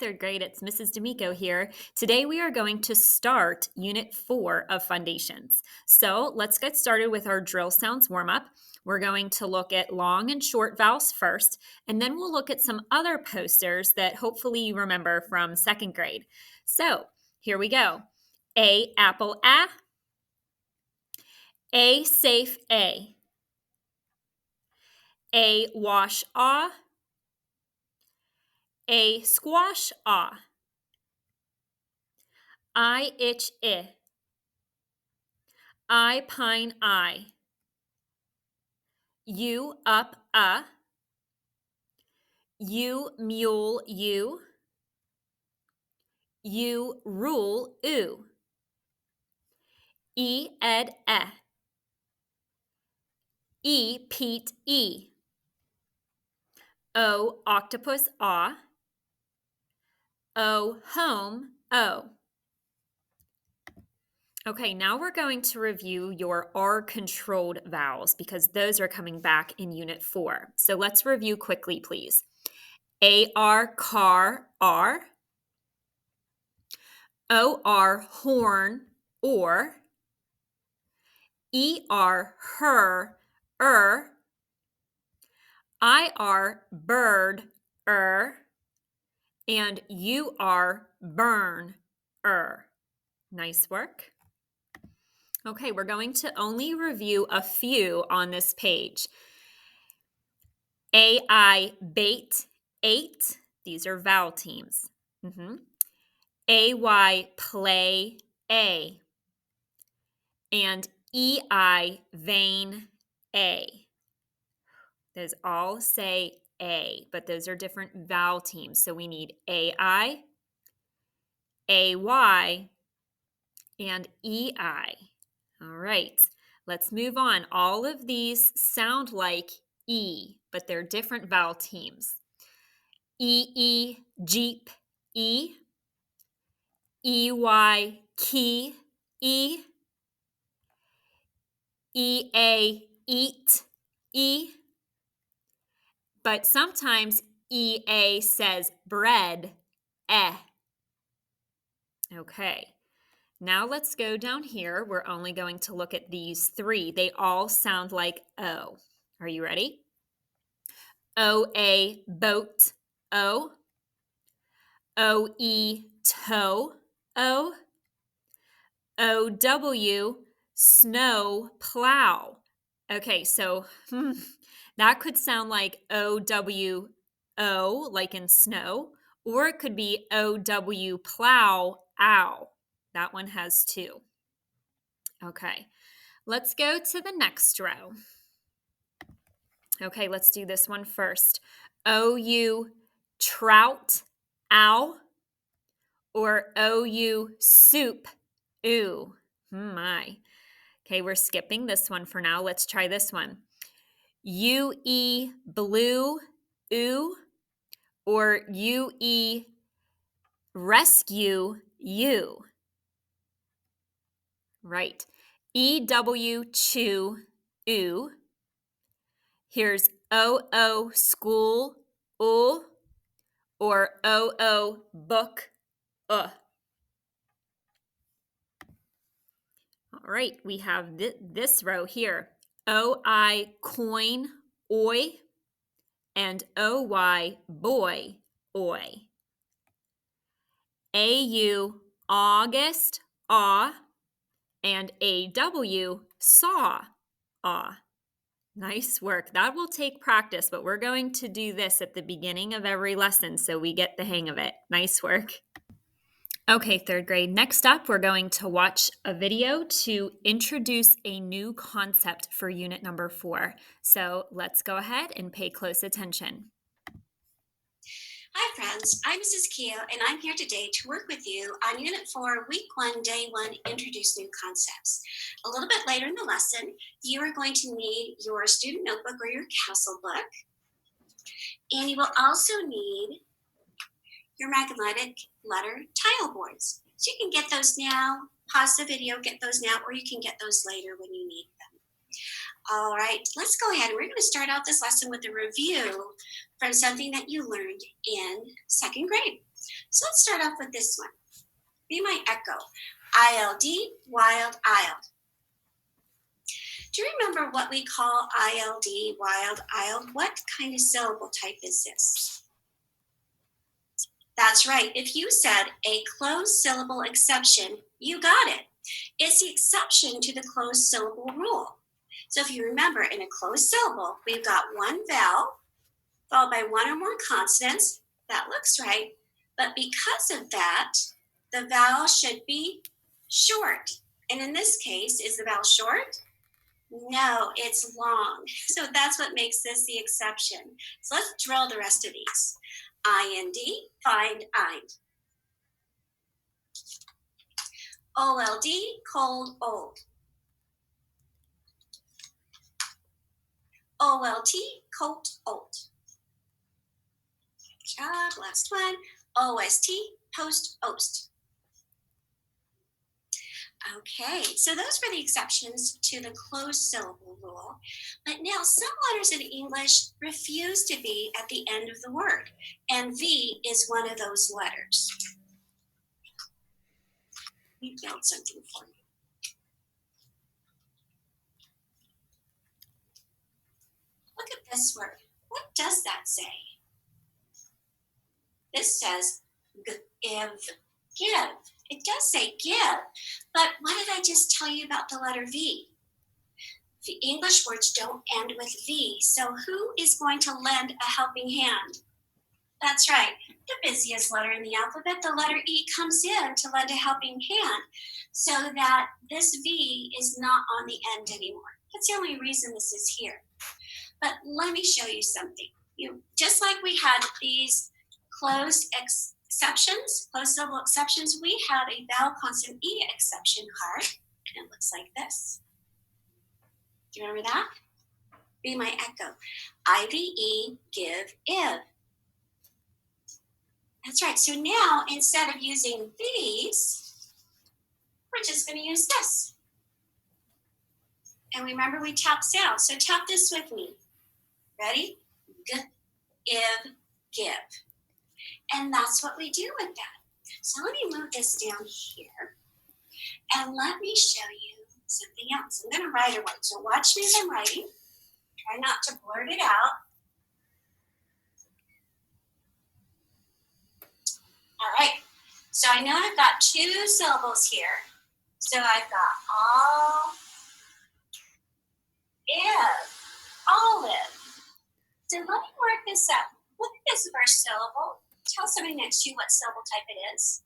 Third grade, it's Mrs. D'Amico here. Today we are going to start Unit 4 of Fundations. So let's get started with our drill sounds warm-up. We're going to look at long and short vowels first, and then we'll look at some other posters that hopefully you remember from second grade. So here we go. A, apple, a safe, a wash, a squash, I itch, I pine, you up, you mule, you rule, ed, Pete, o octopus, o home, o. Okay, now we're going to review your R-controlled vowels because those are coming back in Unit 4. So let's review quickly, please. A-R, car, R. O-R, horn, or. E-R, her, I-R, bird, and U-R, burn, Nice work. Okay, we're going to only review a few on this page. A-I, bait, 8. These are vowel teams. A-Y, play, A. And E-I, vein, A. Those all say A, but those are different vowel teams. So we need A-I, A-Y, and E-I. All right, let's move on. All of these sound like E, but they're different vowel teams. E-E, jeep, E. E-Y, key, E. E-A, eat, E. But sometimes E-A says bread, Okay. Now let's go down here. We're only going to look at these 3. They all sound like O. Are you ready? O-A, boat, O. O-E, toe, O. O-W, snow, plow. Okay, so that could sound like O-W-O, like in snow, or it could be O-W, plow, ow. That one has 2. Okay, let's go to the next row. Okay, let's do this one first. O-U, trout, ow, or O-U, soup, ooh, my. Okay, we're skipping this one for now. Let's try this one. U-E, blue, ooh, or U-E, rescue, you. Right. E-W, chew, ooh. Here's O-O, school, ooh, or O-O, book, All right, we have this row here. O-I, coin, oi, and O-Y, boy, oi. A-U, August, and A-W, saw, Nice work. That will take practice, but we're going to do this at the beginning of every lesson so we get the hang of it. Nice work. Okay, third grade. Next up, we're going to watch a video to introduce a new concept for unit number 4. So let's go ahead and pay close attention. Hi friends, I'm Mrs. Keo and I'm here today to work with you on Unit 4, Week 1, Day 1, Introduce New Concepts. A little bit later in the lesson, you are going to need your student notebook or your castle book. And you will also need your magnetic letter tile boards. So you can get those now, pause the video, get those now, or you can get those later when you need them. All right, let's go ahead. We're going to start out this lesson with a review from something that you learned in second grade. So let's start off with this one. Be my echo. ILD, wild, ild. Do you remember what we call ILD, wild, ild? What kind of syllable type is this? That's right. If you said a closed syllable exception, you got it. It's the exception to the closed syllable rule. So if you remember, in a closed syllable, we've got one vowel followed by one or more consonants. That looks right. But because of that, the vowel should be short. And in this case, is the vowel short? No, it's long. So that's what makes this the exception. So let's drill the rest of these. IND, find, IND. OLD, cold, old. OLT, coat, old. Good job. Last one. OST, post, oast. Okay, so those were the exceptions to the closed syllable rule. But now some letters in English refuse to be at the end of the word, and V is one of those letters. Let me build something for you. Look at this word. What does that say? This says give. It does say give, but what did I just tell you about the letter V? The English words don't end with V, so who is going to lend a helping hand? That's right, the busiest letter in the alphabet, the letter E, comes in to lend a helping hand so that this V is not on the end anymore. That's the only reason this is here. But let me show you something. Just like we had these closed exceptions, closed syllable exceptions, we have a vowel consonant E exception card, and it looks like this. Do you remember that? Be my echo. IVE, give, if. That's right. So now, instead of using these, we're just going to use this. And remember, we tap sound. So tap this with me. Ready? G, if, give. And that's what we do with that. So let me move this down here. And let me show you something else. I'm going to write a word. So watch me as I'm writing. Try not to blurt it out. All right. So I know I've got two syllables here. So I've got all, if, olive. So let me work this up. Look at this first syllable. Tell somebody next to you what syllable type it is.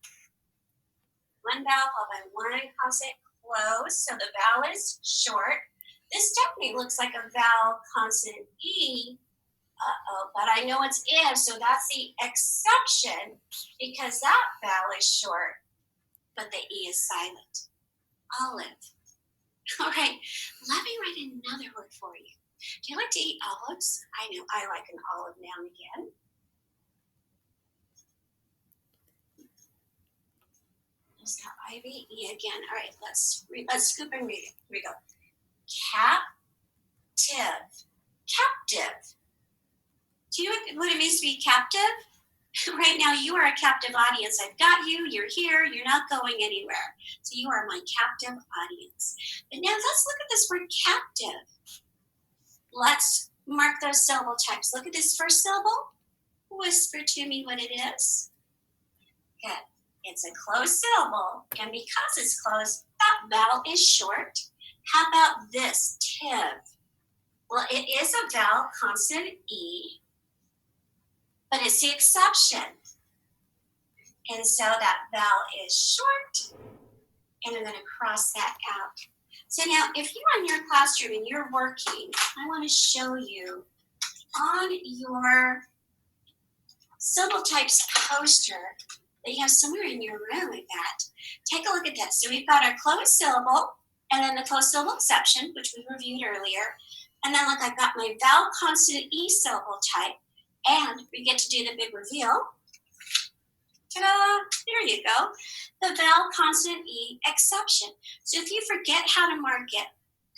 One vowel followed by one consonant, close. So the vowel is short. This definitely looks like a vowel consonant E. But I know it's if, so that's the exception because that vowel is short, but the E is silent. Olive. All right, let me write another word for you. Do you like to eat olives? I know I like an olive now and again. There's that IVE again. All right, let's scoop and read it. Here we go. Captive. Captive. Do you know what it means to be captive? Right now, you are a captive audience. I've got you. You're here. You're not going anywhere. So you are my captive audience. But now let's look at this word captive. Let's mark those syllable types. Look at this first syllable. Whisper to me what it is. Good. It's a closed syllable. And because it's closed, that vowel is short. How about this? Tiv. Well, it is a vowel consonant E, but it's the exception. And so that vowel is short, and I'm going to cross that out. So now, if you're in your classroom and you're working, I want to show you on your syllable types poster that you have somewhere in your room like that. Take a look at this. So we've got our closed syllable, and then the closed syllable exception, which we reviewed earlier. And then look, I've got my vowel consonant E syllable type, and we get to do the big reveal. Ta-da! There you go. The vowel consonant E exception. So if you forget how to mark it,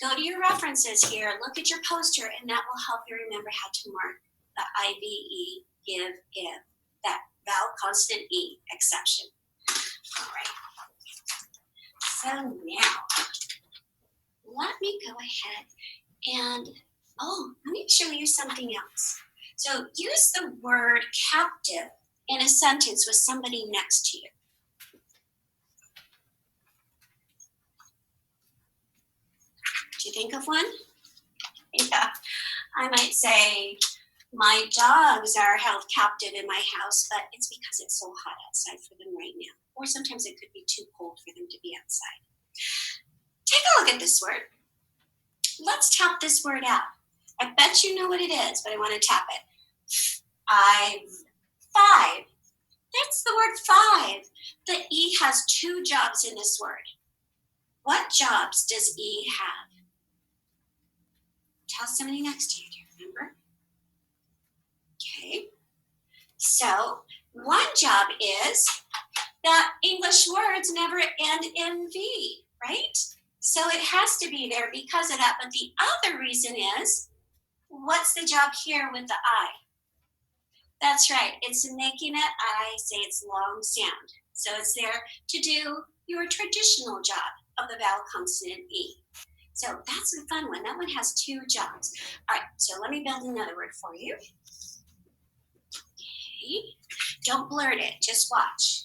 go to your references here, look at your poster, and that will help you remember how to mark the IVE, give, if, that vowel consonant E exception. All right. So now, let me go ahead and, let me show you something else. So use the word captive in a sentence with somebody next to you. Do you think of one? Yeah, I might say, my dogs are held captive in my house, but it's because it's so hot outside for them right now. Or sometimes it could be too cold for them to be outside. Take a look at this word. Let's tap this word out. I bet you know what it is, but I want to tap it. Five. That's the word five. The E has two jobs in this word. What jobs does E have? Tell somebody next to you, do you remember? Okay. So one job is that English words never end in V, right? So it has to be there because of that. But the other reason is, what's the job here with the I? That's right. It's making it, I say it's long sound. So it's there to do your traditional job of the vowel consonant E. So that's a fun one. That one has two jobs. All right, so let me build another word for you. Okay. Don't blurt it, just watch.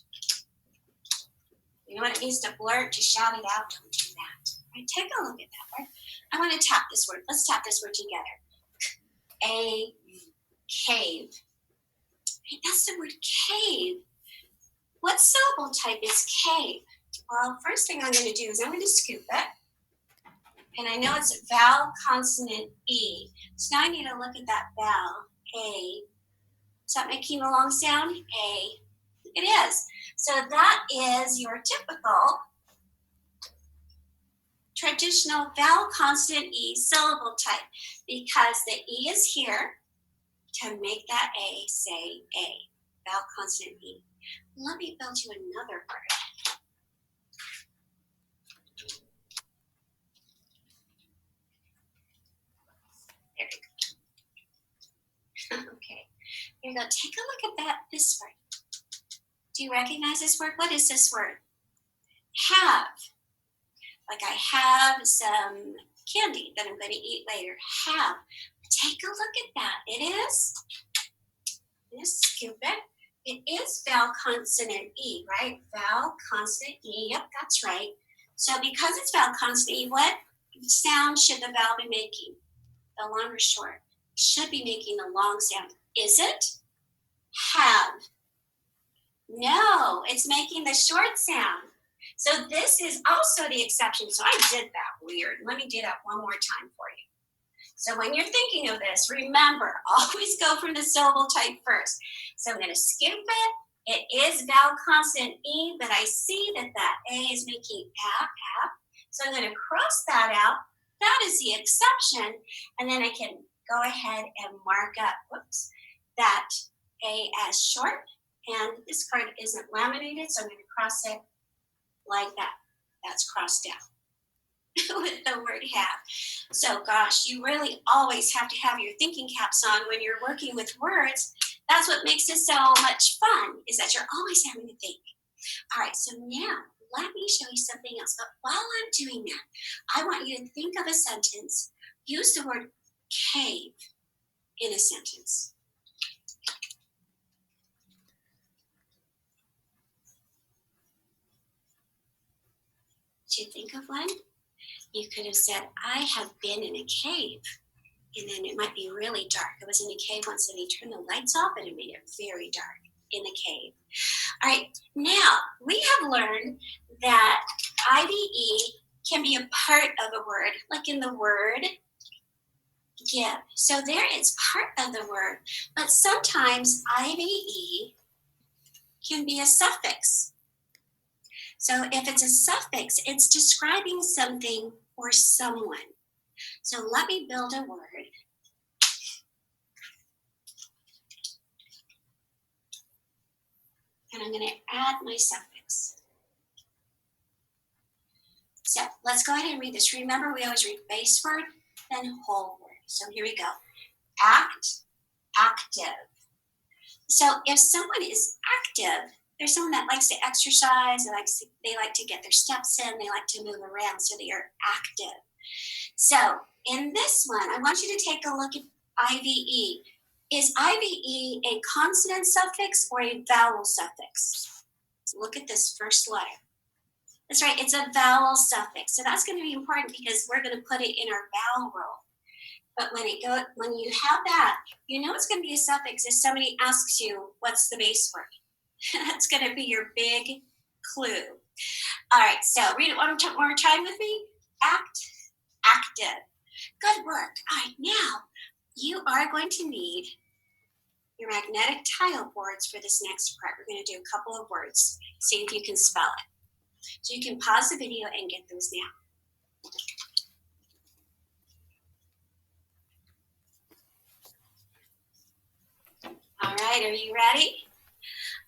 You know what it means to blurt, to shout it out? Don't do that. All right, take a look at that word. I want to tap this word. Let's tap this word together. A cave. Right, that's the word cave. What syllable type is cave? Well, first thing I'm going to do is I'm going to scoop it. And I know it's vowel consonant E. So now I need to look at that vowel, A. Is that making a long sound? A. It is. So that is your typical traditional vowel consonant E syllable type, because the E is here to make that A say A. Vowel consonant E. Let me build you another word. There we go. Okay. Here you go. Take a look at this word. Do you recognize this word? What is this word? Have. Like I have some candy that I'm going to eat later. Have. Take a look at that. It is. Just scoop it. It is vowel consonant E, right? Vowel consonant E. Yep, that's right. So because it's vowel consonant E, what sound should the vowel be making? The long or short? It should be making the long sound. Is it? Have. No, it's making the short sound. So this is also the exception. So I did that weird. Let me do that one more time for you. So when you're thinking of this, remember, always go from the syllable type first. So I'm going to scoop it. It is vowel consonant E, but I see that that A is making ap. So I'm going to cross that out. That is the exception. And then I can go ahead and mark up, that A as short. And this card isn't laminated, so I'm going to cross it like that. That's crossed out with the word have. So gosh, you really always have to have your thinking caps on when you're working with words. That's what makes it so much fun, is that you're always having to think. All right, so now let me show you something else. But while I'm doing that, I want you to think of a sentence. Use the word cave in a sentence. Did you think of one? You could have said, I have been in a cave. And then it might be really dark. I was in a cave once and he turned the lights off and it made it very dark in the cave. All right, now we have learned that IVE can be a part of a word, like in the word give. So there it's part of the word, but sometimes IVE can be a suffix. So if it's a suffix, it's describing something or someone. So let me build a word. And I'm going to add my suffix. So let's go ahead and read this. Remember, we always read base word, then whole word. So here we go. Act, active. So if someone is active, there's someone that likes to exercise, they like to get their steps in, they like to move around, so they are active. So in this one, I want you to take a look at IVE. Is IVE a consonant suffix or a vowel suffix? Look at this first letter. That's right, it's a vowel suffix. So that's going to be important because we're going to put it in our vowel roll. But when you have that, you know it's going to be a suffix if somebody asks you, what's the base word? That's going to be your big clue. All right, so read it one more time with me. Active. Good work. All right, now you are going to need your magnetic tile boards for this next part. We're going to do a couple of words. See if you can spell it. So you can pause the video and get those now. All right, are you ready?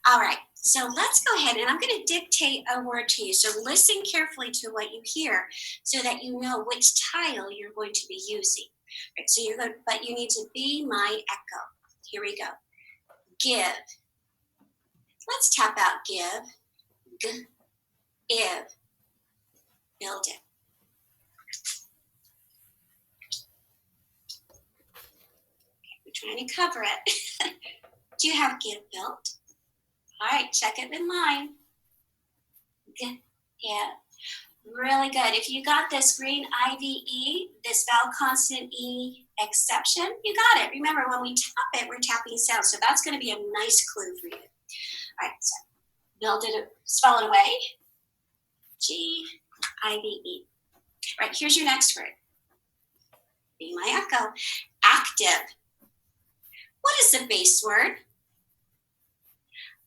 All right, so let's go ahead and I'm going to dictate a word to you. So listen carefully to what you hear so that you know which tile you're going to be using. Right, so but you need to be my echo. Here we go. Give. Let's tap out give. If. Build it. We're trying to cover it. Do you have give built? All right, check it in line. Yeah, really good. If you got this green IVE, this vowel consonant E exception, you got it. Remember, when we tap it, we're tapping sound. So that's going to be a nice clue for you. All right, so build it, spell it away. G-I-V-E. All right, here's your next word. Be my echo. Active. What is the base word?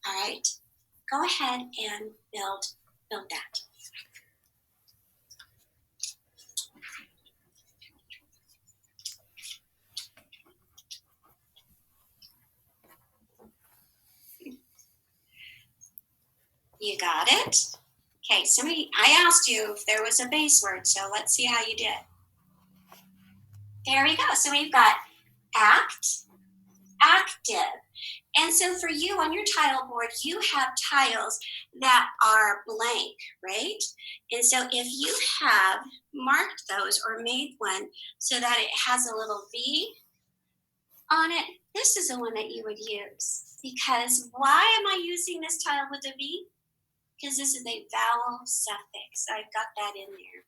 All right, go ahead and build that. You got it? Okay, I asked you if there was a base word, so let's see how you did. There we go. So we've got act, active. And so for you on your tile board, you have tiles that are blank, right? And so if you have marked those or made one so that it has a little V on it, this is the one that you would use. Because why am I using this tile with a V? Because this is a vowel suffix. I've got that in there.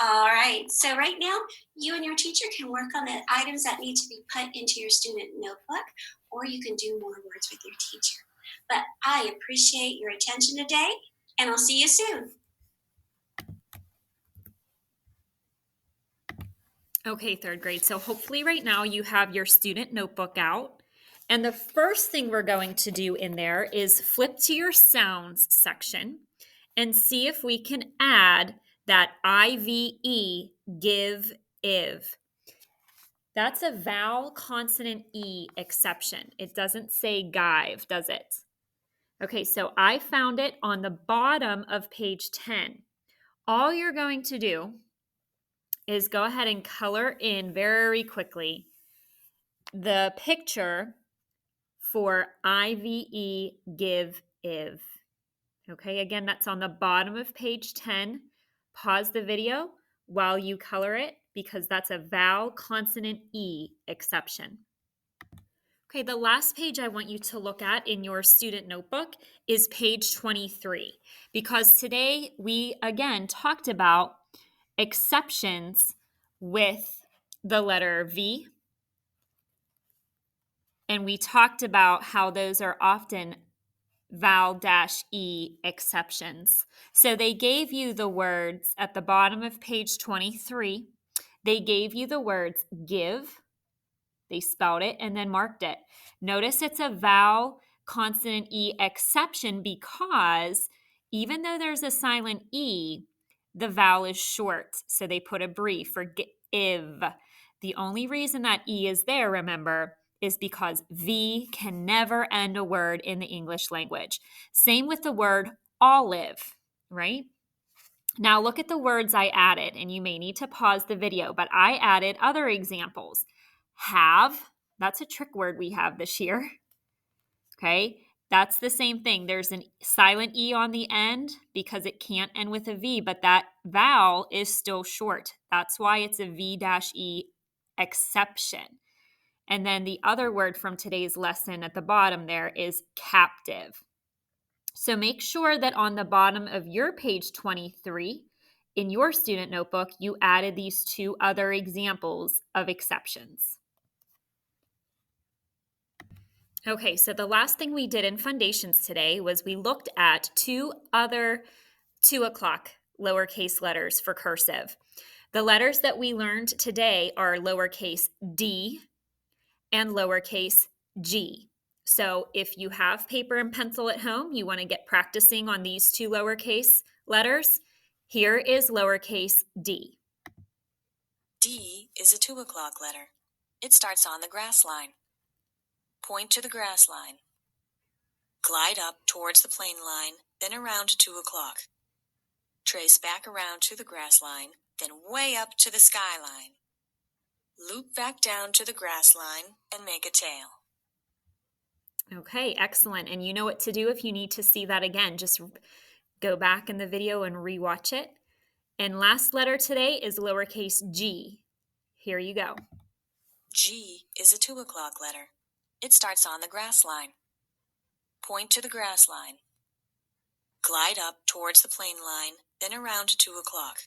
All right, so right now, you and your teacher can work on the items that need to be put into your student notebook, or you can do more words with your teacher. But I appreciate your attention today, and I'll see you soon. Okay, third grade. So hopefully right now you have your student notebook out. And the first thing we're going to do in there is flip to your sounds section and see if we can add that IVE, give, if. That's a vowel consonant E exception. It doesn't say give, does it? Okay, so I found it on the bottom of page 10. All you're going to do is go ahead and color in very quickly the picture for IVE, give, if. Okay, again, that's on the bottom of page 10. Pause the video while you color it because that's a vowel consonant E exception. Okay, the last page I want you to look at in your student notebook is page 23 because today we again talked about exceptions with the letter V, and we talked about how those are often vowel-E exceptions. So they gave you the words at the bottom of page 23. They gave you the words give, they spelled it and then marked it. Notice it's a vowel consonant E exception because even though there's a silent E, the vowel is short. So they put a brief for if. The only reason that E is there, remember, is because V can never end a word in the English language. Same with the word olive, right? Now look at the words I added, and you may need to pause the video, but I added other examples. Have, that's a trick word we have this year. Okay, that's the same thing. There's a silent E on the end because it can't end with a V, but that vowel is still short. That's why it's a V-E exception. And then the other word from today's lesson at the bottom there is captive. So make sure that on the bottom of your page 23 in your student notebook, you added these two other examples of exceptions. Okay, so the last thing we did in Fundations today was we looked at two other 2 o'clock lowercase letters for cursive. The letters that we learned today are lowercase d and lowercase g. So if you have paper and pencil at home, you want to get practicing on these two lowercase letters. Here is lowercase d. D is a 2 o'clock letter. It starts on the grass line. Point to the grass line. Glide up towards the plane line, then around to 2 o'clock. Trace back around to the grass line, then way up to the sky line. Loop back down to the grass line and make a tail. Okay, excellent. And you know what to do if you need to see that again. Just go back in the video and rewatch it. And last letter today is lowercase g. Here you go. G is a 2 o'clock letter. It starts on the grass line. Point to the grass line. Glide up towards the plane line, then around to 2 o'clock.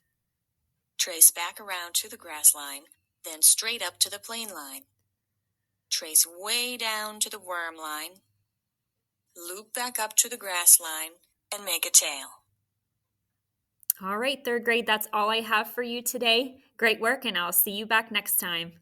Trace back around to the grass line, then straight up to the plane line. Trace way down to the worm line. Loop back up to the grass line and make a tail. All right, third grade, that's all I have for you today. Great work, and I'll see you back next time.